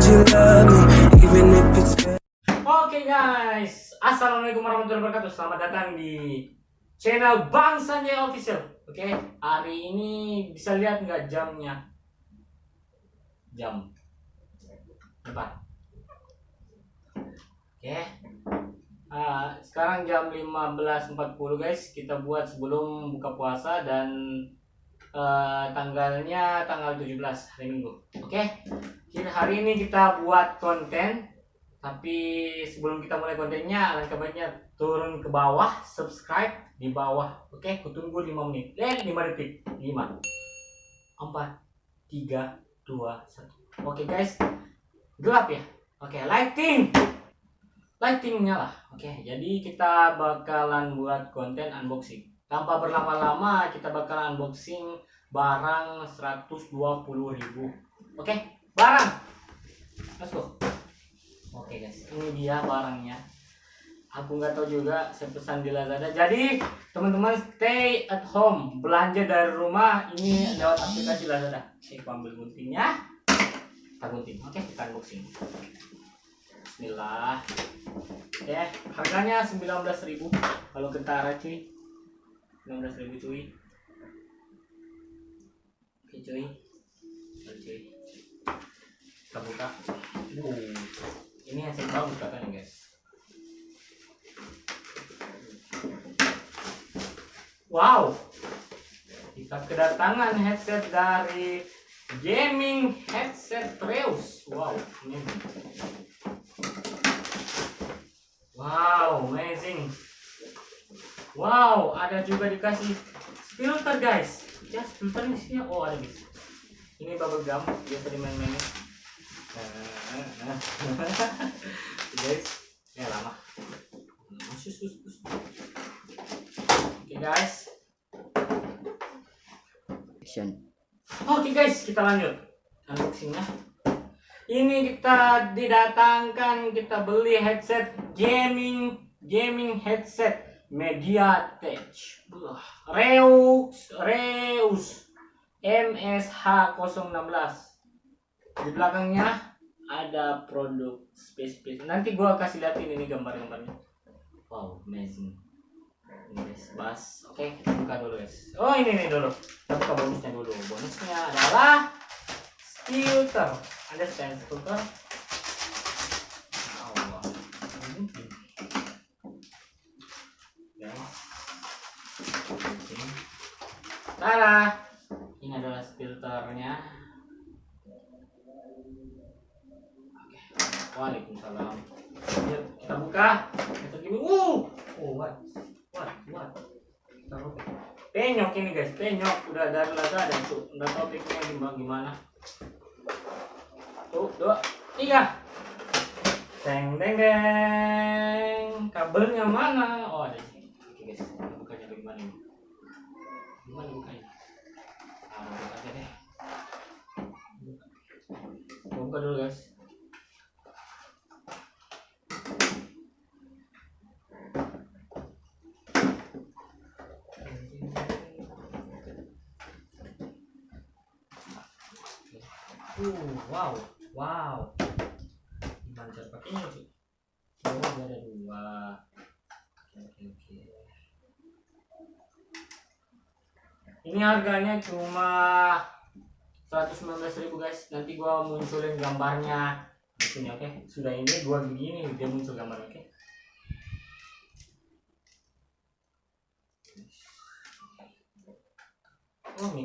you love me, even if it's Oke guys, assalamualaikum warahmatullahi wabarakatuh. Selamat datang di channel Bang Sanjay Official. Oke, hari ini bisa lihat nggak jamnya? Jam 4. Oke, sekarang jam 15.40 guys. Kita buat sebelum buka puasa dan tanggalnya tanggal 17 hari Minggu. Oke, hari ini kita buat konten. Tapi sebelum kita mulai kontennya, alangkah baiknya turun ke bawah, subscribe di bawah. Oke, kutunggu 5 menit. 5 detik. 5, 4, 3, 2, 1. Oke guys, gelap ya. Oke, lighting nyala. Oke, jadi kita bakalan buat konten unboxing. Tanpa berlama-lama, kita bakalan unboxing barang 120.000. Oke, barang. Let's go. Oke guys, ini dia barangnya. Aku nggak tahu juga, saya pesan di Lazada. Jadi teman-teman stay at home, belanja dari rumah ini lewat aplikasi Lazada. Oke, aku ambil guntingnya, kita gunting. Oke, kita unboxing. Bismillah. Oke, harganya 19.000 kalau kentara cuy. 19.000 cuy. Oke cuy. Cuy. Kita buka. Ini hasil bagus katanya guys. Wow, kita kedatangan headset dari gaming headset Reus. Wow, ini. Wow, amazing. Wow, ada juga dikasih filter guys. Ya, filternya sih. Oh, ada guys. Ini bubble gum biasa dimain-mainin. Guys, ya lama. Oke guys. Oke guys, kita lanjut unboxingnya. Ini kita didatangkan, kita beli headset gaming headset MediaTek Reus MSH016. Di belakangnya ada produk space. Nanti gua kasih liatin ini gambar-gambarnya. Wow, amazing. Ini guys, bas. Oke, kita buka dulu guys. Oh, ini dulu. Kita buka bonusnya dulu. Bonusnya adalah filter. Ada filter. Allah. Guys. Tada. Ini adalah filternya. Waalaikumsalam. Yuk, kita buka. Kita gini. What? Kita robek. Penyok ini guys, penyok udah dari Lazada tuh. Udah tahu triknya gimana. Tuh, 2, 3. Deng. Kabelnya mana? Oh, ada di sini. Oke guys, kita bukanya bagaimana ini? Gimana bukanya? Buka aja deh. Buka dulu guys. Wow. Gimana cara pakainya cuy? Oh, ada 2. Oke. Ini harganya cuma 119.000 guys. Nanti gua munculin gambarnya di sini, oke? Sudah ini gua begini dia muncul gambar, oke?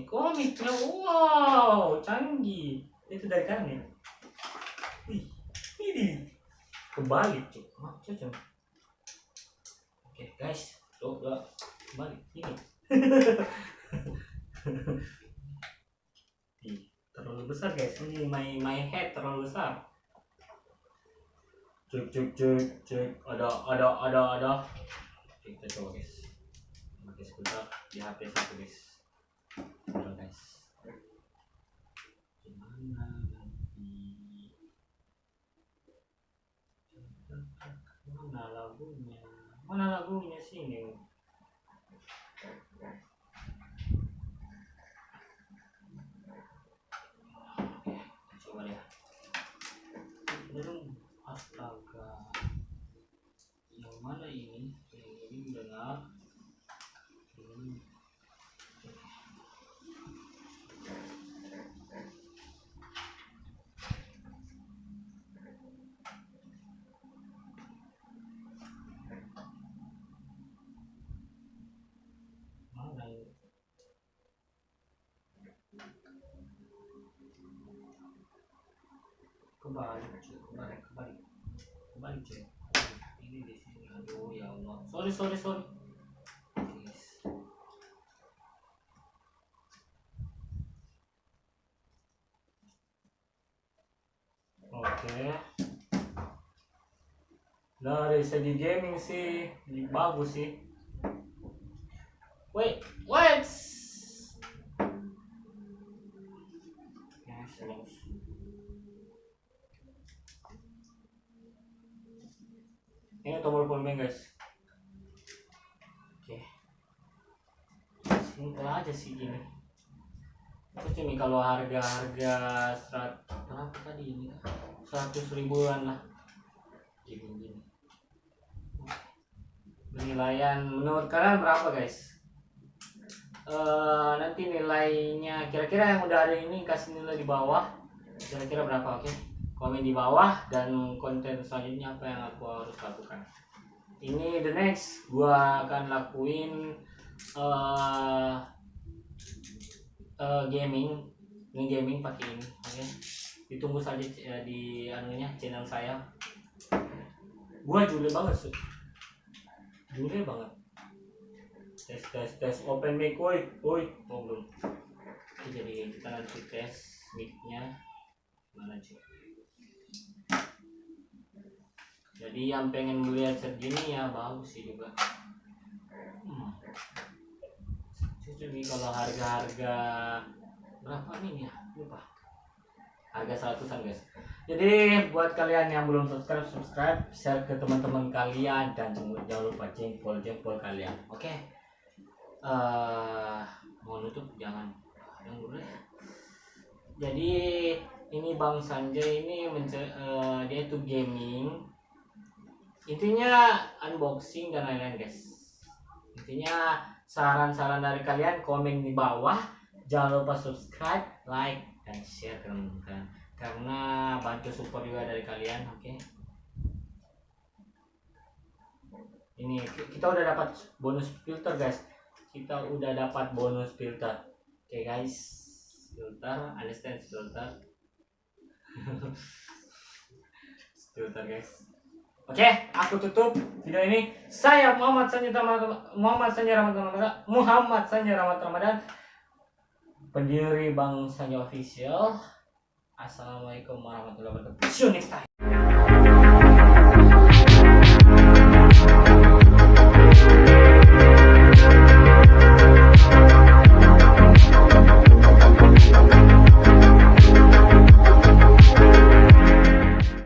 Komiknya, wow, canggih. Itu dari kanan ya? Wih, ini kebalik cuy. Cocok. Oke guys, coba kembali ini. Terlalu besar guys, ini my head terlalu besar. Cek. Ada. Oke, kita coba guys. Pakai skuter di HP satu guys. Coba guys. Gimana nanti? Mana lagunya sini? Coba ya. Mana ini? Ini dengar. Ini. Mana ini? Kembali cuy. Ini di sini. Aduh ya Allah. Sorry. Yes. Oke. Dari segi gaming sih bagus sih. Wait. Ini tombol volume guys. Oke. Simpel aja sih gini. Aku cumi kalau harga berapa tadi ini? 100 ribuan lah. Gini. Penilaian menurut kalian berapa guys? Nanti nilainya kira-kira yang udah ada ini kasih nilai di bawah. Kira-kira berapa? Oke. Komen di bawah dan konten selanjutnya apa yang aku harus lakukan. Ini the next gua akan lakuin gaming pakai ini. Oke. Ditunggu saja di anunya channel saya. Gua jule banget sih. Jule banget. Tes open mic woi. Belum. Jadi kita nanti tes mic-nya mana sih? Jadi yang pengen melihat segini ya bagus sih juga. Jadi kalau harga berapa nih ya? Lupa. Harga 100-an guys. Jadi buat kalian yang belum subscribe, share ke teman-teman kalian dan jangan lupa jempol kalian. Oke. Mau nutup jangan dulu ya. Jadi ini Bang Sanjay ini dia tuh gaming. Intinya unboxing dan lain-lain guys. Intinya saran-saran dari kalian komen di bawah. Jangan lupa subscribe, like, dan share ke teman-teman karena bantu support juga dari kalian. Oke. Ini kita udah dapat bonus filter guys. Oke guys. Understand filter guys. Oke, aku tutup video ini. Saya Muhammad Sanjay Rahmat Ramadan, pendiri Bang Sanjay Official. Assalamualaikum warahmatullahi wabarakatuh. See you next time.